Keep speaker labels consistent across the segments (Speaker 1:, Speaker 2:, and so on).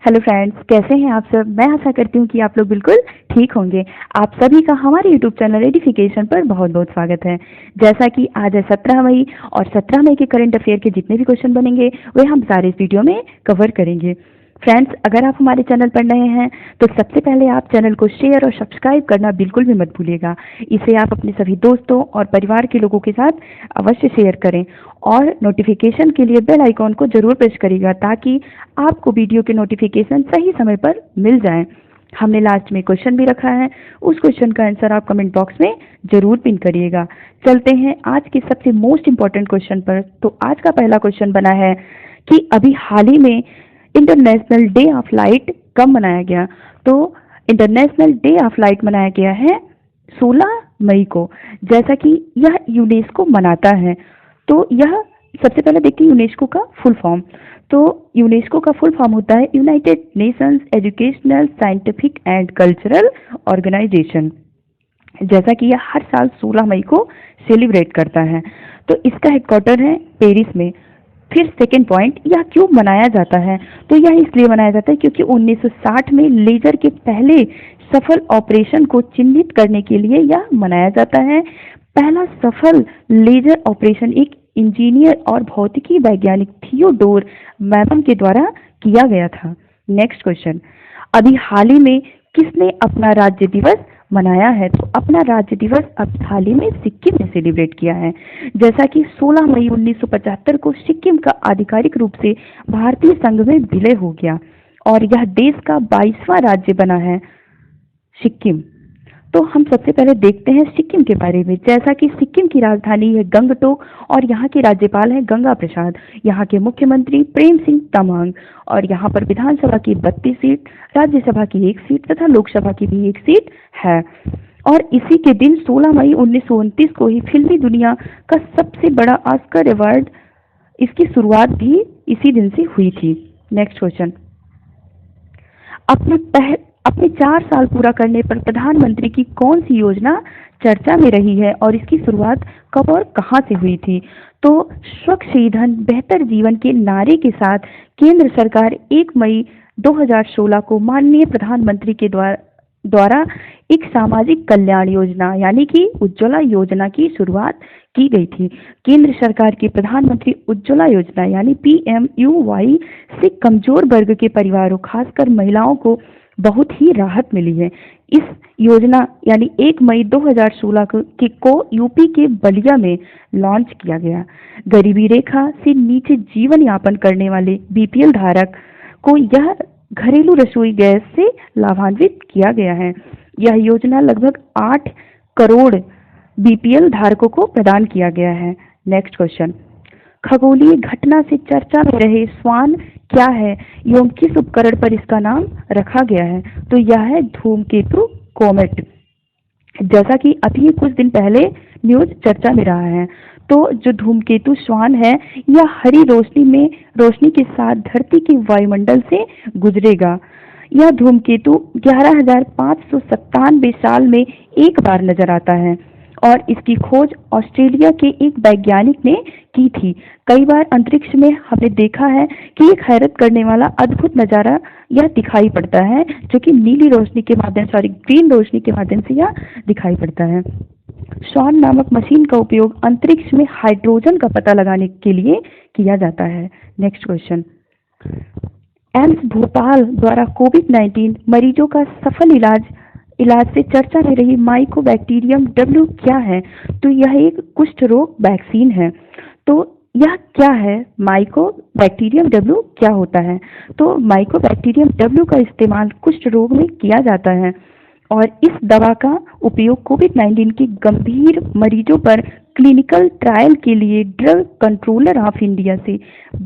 Speaker 1: Hello friends, कैसे हैं आप सब। मैं आशा करती हूँ कि आप लोग बिल्कुल ठीक होंगे। आप सभी का हमारे यूट्यूब चैनल एडिफिकेशन पर बहुत बहुत स्वागत है। जैसा कि आज है 17 मई और 17 मई के करंट अफेयर के जितने भी क्वेश्चन बनेंगे वे हम सारे इस वीडियो में कवर करेंगे। फ्रेंड्स, अगर आप हमारे चैनल पर नए हैं तो सबसे पहले आप चैनल को शेयर और सब्सक्राइब करना बिल्कुल भी मत भूलिएगा। इसे आप अपने सभी दोस्तों और परिवार के लोगों के साथ अवश्य शेयर करें और नोटिफिकेशन के लिए बेल आइकॉन को जरूर प्रेस करिएगा ताकि आपको वीडियो के नोटिफिकेशन सही समय पर मिल जाएं। हमने लास्ट में क्वेश्चन भी रखा है, उस क्वेश्चन का आंसर आप कमेंट बॉक्स में जरूर पिन करिएगा। चलते हैं आज के सबसे मोस्ट इम्पोर्टेंट क्वेश्चन पर। तो आज का पहला क्वेश्चन बना है कि अभी हाल ही में इंटरनेशनल डे ऑफ लाइट कब मनाया गया। तो इंटरनेशनल डे ऑफ लाइट मनाया गया है 16 मई को, जैसा कि यह यूनेस्को मनाता है। तो यह सबसे पहले देखते हैं यूनेस्को का फुल फॉर्म। तो यूनेस्को का फुल फॉर्म होता है United Nations Educational Scientific and Cultural Organization, जैसा कि यह हर साल 16 मई को सेलिब्रेट करता है। तो इसका हेडक्वार्टर है पेरिस में। फिर सेकेंड पॉइंट, यह क्यों मनाया जाता है। तो यह इसलिए मनाया जाता है क्योंकि 1960 में लेजर के पहले सफल ऑपरेशन को चिन्हित करने के लिए यह मनाया जाता है। पहला सफल लेजर ऑपरेशन एक इंजीनियर और भौतिकी वैज्ञानिक थियोडोर मैमन के द्वारा किया गया था। नेक्स्ट क्वेश्चन, अभी हाल ही में किसने अपना राज्य दिवस मनाया है। तो अपना राज्य दिवस अब हाल ही में सिक्किम ने सेलिब्रेट किया है, जैसा कि 16 मई 1975 को सिक्किम का आधिकारिक रूप से भारतीय संघ में विलय हो गया और यह देश का 22वां राज्य बना है सिक्किम। तो हम सबसे पहले देखते हैं सिक्किम के बारे में। जैसा कि सिक्किम की राजधानी है गंगटोक और यहाँ के राज्यपाल हैं गंगा प्रसाद, यहाँ के मुख्यमंत्री प्रेम सिंह तमांग और यहाँ पर विधानसभा की 32 सीट, राज्यसभा की 1 सीट तथा लोकसभा की भी 1 सीट है। और इसी के दिन 16 मई 1929 को ही फिल्मी दुनिया का सबसे बड़ा ऑस्कर अवार्ड, इसकी शुरुआत भी इसी दिन से हुई थी। नेक्स्ट क्वेश्चन, अपने 4 साल पूरा करने पर प्रधानमंत्री की कौन सी योजना चर्चा में रही है और इसकी शुरुआत कब और कहां से हुई थी। तो स्वच्छ ईंधन बेहतर जीवन के नारे के साथ केंद्र सरकार 1 मई 2016 को माननीय प्रधानमंत्री के द्वारा एक सामाजिक कल्याण योजना यानी कि उज्ज्वला योजना की शुरुआत की गई थी। केंद्र सरकार की प्रधानमंत्री उज्ज्वला योजना यानी PMUY से कमजोर वर्ग के परिवारों खासकर महिलाओं को बहुत ही राहत मिली है। इस योजना यानी 1 मई 2016 को यूपी के बलिया में लॉन्च किया गया। गरीबी रेखा से नीचे जीवन यापन करने वाले BPL धारक को यह घरेलू रसोई गैस से लाभान्वित किया गया है। यह योजना लगभग 8 करोड़ BPL धारकों को प्रदान किया गया है। नेक्स्ट क्वेश्चन, खगोलीय घटना से चर्चा में रहे स्वान क्या है एवं किस उपकरण पर इसका नाम रखा गया है। तो यह है धूमकेतु कोमेट, जैसा कि अभी कुछ दिन पहले न्यूज चर्चा में रहा है। तो जो धूमकेतु स्वान है यह हरी रोशनी के साथ धरती के वायुमंडल से गुजरेगा। यह धूमकेतु 11,597 साल में एक बार नजर आता है और इसकी खोज ऑस्ट्रेलिया के एक वैज्ञानिक ने की थी। कई बार अंतरिक्ष में हमने देखा है कि एक हैरत करने वाला अद्भुत नज़ारा यह दिखाई पड़ता है, जो कि ग्रीन रोशनी के माध्यम से यह दिखाई पड़ता है। स्वान नामक मशीन का उपयोग अंतरिक्ष में हाइड्रोजन का पता लगाने के लिए किया जाता है। नेक्स्ट क्वेश्चन, एम्स भोपाल द्वारा कोविड-19 मरीजों का सफल इलाज से चर्चा में रही माइकोबैक्टीरियम W क्या है। तो यह एक कुष्ठ रोग वैक्सीन है। तो यह क्या है, माइकोबैक्टीरियम W क्या होता है। तो माइकोबैक्टीरियम W का इस्तेमाल कुष्ठ रोग में किया जाता है और इस दवा का उपयोग कोविड-19 के गंभीर मरीजों पर क्लिनिकल ट्रायल के लिए ड्रग कंट्रोलर ऑफ इंडिया से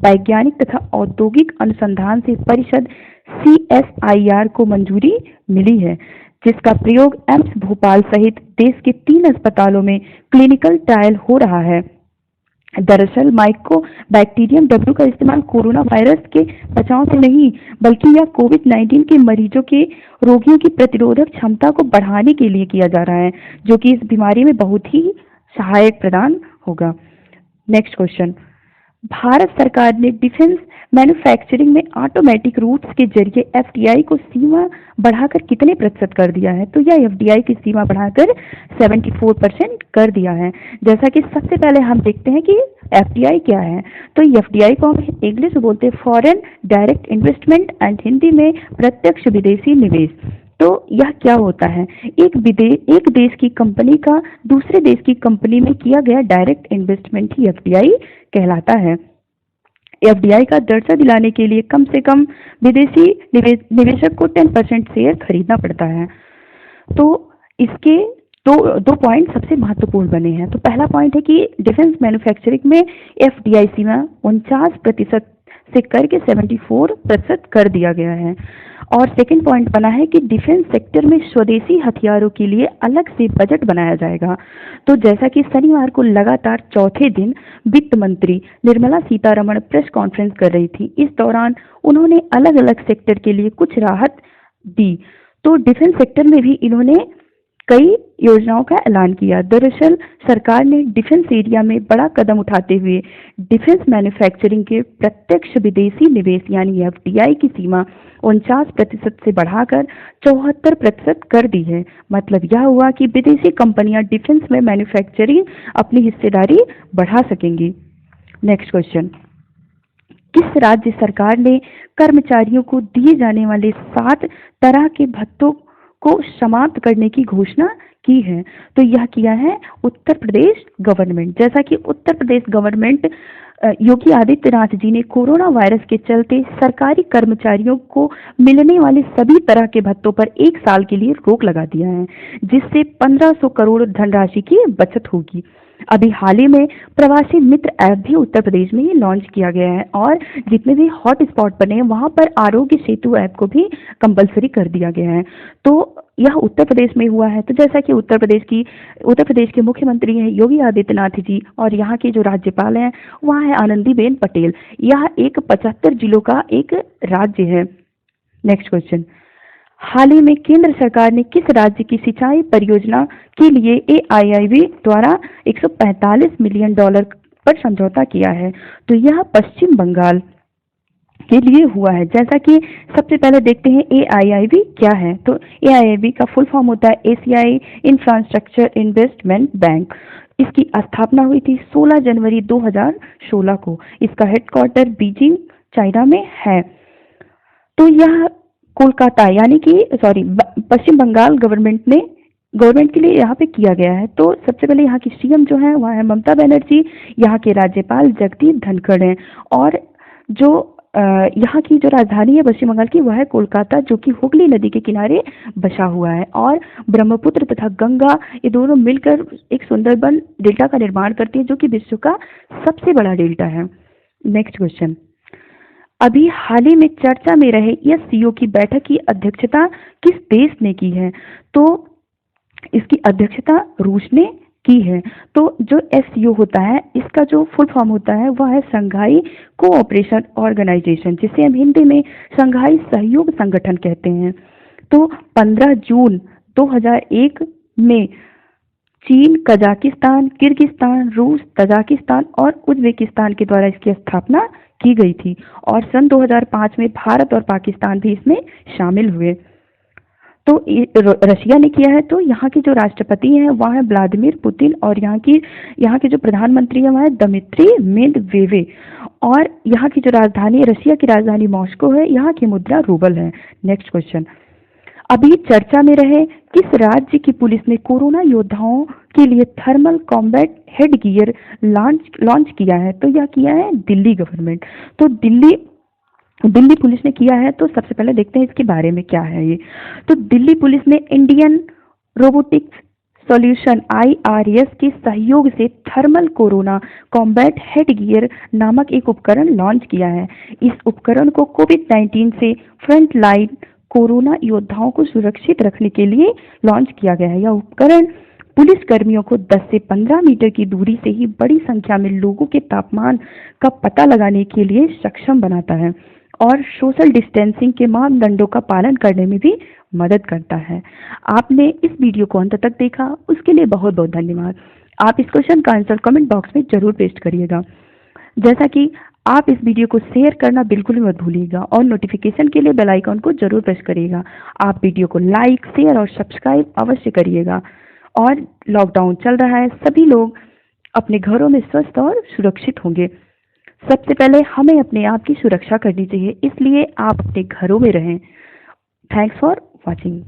Speaker 1: वैज्ञानिक तथा औद्योगिक अनुसंधान से परिषद CSIR को मंजूरी मिली है, जिसका प्रयोग एम्स भोपाल सहित देश के 3 अस्पतालों में क्लिनिकल ट्रायल हो रहा है। दरअसल माइकोबैक्टीरियम W का इस्तेमाल कोरोना वायरस के बचाव से नहीं बल्कि यह कोविड-19 के रोगियों की प्रतिरोधक क्षमता को बढ़ाने के लिए किया जा रहा है, जो कि इस बीमारी में बहुत ही सहायक प्रदान होगा। नेक्स्ट क्वेश्चन, भारत सरकार ने डिफेंस मैन्युफैक्चरिंग में ऑटोमेटिक रूट्स के जरिए एफडीआई को सीमा बढ़ाकर कितने प्रतिशत कर दिया है? तो यह एफडीआई की सीमा बढ़ाकर 74% कर दिया है। जैसा कि सबसे पहले हम देखते हैं कि एफडीआई क्या है। तो एफडीआई को हम इंग्लिश में बोलते हैं foreign direct investment and Hindi में प्रत्यक्ष विदेशी निवेश। तो यह क्या होता है? एक देश की कंपनी का दूसरे देश की कंपनी में किया गया डायरेक्ट इन्वेस्टमेंट ही एफडीआई कहलाता है। एफडीआई का दर्जा दिलाने के लिए कम से कम विदेशी निवेशक को 10% शेयर खरीदना पड़ता है। तो इसके दो पॉइंट सबसे महत्वपूर्ण बने हैं। तो पहला पॉइंट है कि डिफेंस मैन्युफैक्चरिंग में एफडीआई सीमा 49% से करके 74% कर दिया गया है। और सेकंड पॉइंट बना है कि डिफेंस सेक्टर में स्वदेशी हथियारों के लिए अलग से बजट बनाया जाएगा। तो जैसा कि शनिवार को लगातार चौथे दिन वित्त मंत्री निर्मला सीतारमण प्रेस कॉन्फ्रेंस कर रही थी, इस दौरान उन्होंने अलग अलग सेक्टर के लिए कुछ राहत दी। तो डिफेंस सेक्टर में भी इन्होंने कई योजनाओं का ऐलान किया। दरअसल सरकार ने डिफेंस एरिया में बड़ा कदम उठाते हुए डिफेंस मैन्युफैक्चरिंग के प्रत्यक्ष विदेशी निवेश यानी एफडीआई की सीमा 49% से बढ़ाकर 74% कर दी है। मतलब यह हुआ कि विदेशी कंपनियां डिफेंस में मैन्युफैक्चरिंग अपनी हिस्सेदारी बढ़ा सकेंगी। नेक्स्ट क्वेश्चन, किस राज्य सरकार ने कर्मचारियों को दिए जाने वाले 7 तरह के भत्तों को समाप्त करने की घोषणा की है? तो यह किया है उत्तर प्रदेश गवर्नमेंट। जैसा कि उत्तर प्रदेश गवर्नमेंट योगी आदित्यनाथ जी ने कोरोना वायरस के चलते सरकारी कर्मचारियों को मिलने वाले सभी तरह के भत्तों पर 1 साल के लिए रोक लगा दिया है, जिससे 1500 करोड़ धनराशि की बचत होगी। अभी हाल ही में प्रवासी मित्र ऐप भी उत्तर प्रदेश में ही लॉन्च किया गया है और जितने भी हॉट स्पॉट बने हैं वहां पर आरोग्य सेतु ऐप को भी कंपलसरी कर दिया गया है। तो यह उत्तर प्रदेश में हुआ है। तो जैसा कि उत्तर प्रदेश के मुख्यमंत्री हैं योगी आदित्यनाथ जी और यहाँ के जो राज्यपाल हैं वहाँ है आनंदीबेन पटेल। यह एक 75 जिलों का एक राज्य है। नेक्स्ट क्वेश्चन, हाल ही में केंद्र सरकार ने किस राज्य की सिंचाई परियोजना के लिए एआईआईबी द्वारा $145 मिलियन पर समझौता किया है? तो यह पश्चिम बंगाल के लिए हुआ है। जैसा कि सबसे पहले देखते हैं एआईआईबी क्या है। तो एआईआईबी का फुल फॉर्म होता है एशियाई इंफ्रास्ट्रक्चर इन्वेस्टमेंट बैंक। इसकी स्थापना हुई थी 16 जनवरी 2016 को। इसका हेडक्वार्टर बीजिंग चाइना में है। तो यह कोलकाता यानी कि पश्चिम बंगाल गवर्नमेंट के लिए यहाँ पे किया गया है। तो सबसे पहले यहाँ की सीएम जो है वह है ममता बनर्जी, यहाँ के राज्यपाल जगदीप धनखड़ हैं और जो यहाँ की जो राजधानी है पश्चिम बंगाल की वह है कोलकाता, जो कि हुगली नदी के किनारे बसा हुआ है। और ब्रह्मपुत्र तथा गंगा ये दोनों मिलकर एक सुंदरबन डेल्टा का निर्माण करती है, जो कि विश्व का सबसे बड़ा डेल्टा है। नेक्स्ट क्वेश्चन, अभी हाल ही में चर्चा में रहे एससीओ की बैठक की अध्यक्षता किस देश ने की है? तो इसकी अध्यक्षता रूस ने की है। तो जो एससीओ होता है इसका जो फुल फॉर्म होता है वह है संघाई कोऑपरेशन ऑर्गेनाइजेशन, जिसे हम हिंदी में संघाई सहयोग संगठन कहते हैं। तो 15 जून 2001 में चीन, कजाकिस्तान, किर्गिस्तान, रूस, तजाकिस्तान और उज्बेकिस्तान के द्वारा इसकी स्थापना की गई थी और सन 2005 में भारत और पाकिस्तान भी इसमें शामिल हुए। तो रशिया ने किया है। तो यहाँ के जो राष्ट्रपति हैं वह है व्लादिमीर पुतिन और यहाँ के जो प्रधानमंत्री हैं वह है दमित्री मेदवेदेव और यहाँ की जो राजधानी रशिया की राजधानी मॉस्को है, यहाँ की मुद्रा रूबल है। नेक्स्ट क्वेश्चन, अभी चर्चा में रहे किस राज्य की पुलिस ने कोरोना योद्धाओं के लिए thermal combat head gear launch किया है? तो यह किया है दिल्ली गवर्नमेंट। तो दिल्ली पुलिस ने किया है। तो सबसे पहले देखते हैं इसके बारे में क्या है ये। तो दिल्ली पुलिस ने इंडियन रोबोटिक्स सॉल्यूशन IRS के सहयोग से thermal corona combat head gear नामक एक उपकरण लॉन्च किया है। इस उपकरण को कोविड-19 से फ्रंट लाइन कोरोना योद्धाओं को सुरक्षित रखने के लिए लॉन्च किया गया है। यह उपकरण पुलिस कर्मियों को 10 से 15 मीटर की दूरी से ही बड़ी संख्या में लोगों के तापमान का पता लगाने के लिए सक्षम बनाता है और सोशल डिस्टेंसिंग के मानदंडों का पालन करने में भी मदद करता है। आपने इस वीडियो को अंत तक देखा, उसके लिए बहुत बहुत धन्यवाद। आप इस क्वेश्चन का आंसर कमेंट बॉक्स में जरूर पेस्ट करिएगा। जैसा कि आप इस वीडियो को शेयर करना बिल्कुल भी मत भूलिएगा और नोटिफिकेशन के लिए बेल आइकन को जरूर प्रेस करिएगा। आप वीडियो को लाइक, शेयर और सब्सक्राइब अवश्य करिएगा। और लॉकडाउन चल रहा है, सभी लोग अपने घरों में स्वस्थ और सुरक्षित होंगे। सबसे पहले हमें अपने आप की सुरक्षा करनी चाहिए, इसलिए आप अपने घरों में रहें। Thanks for watching.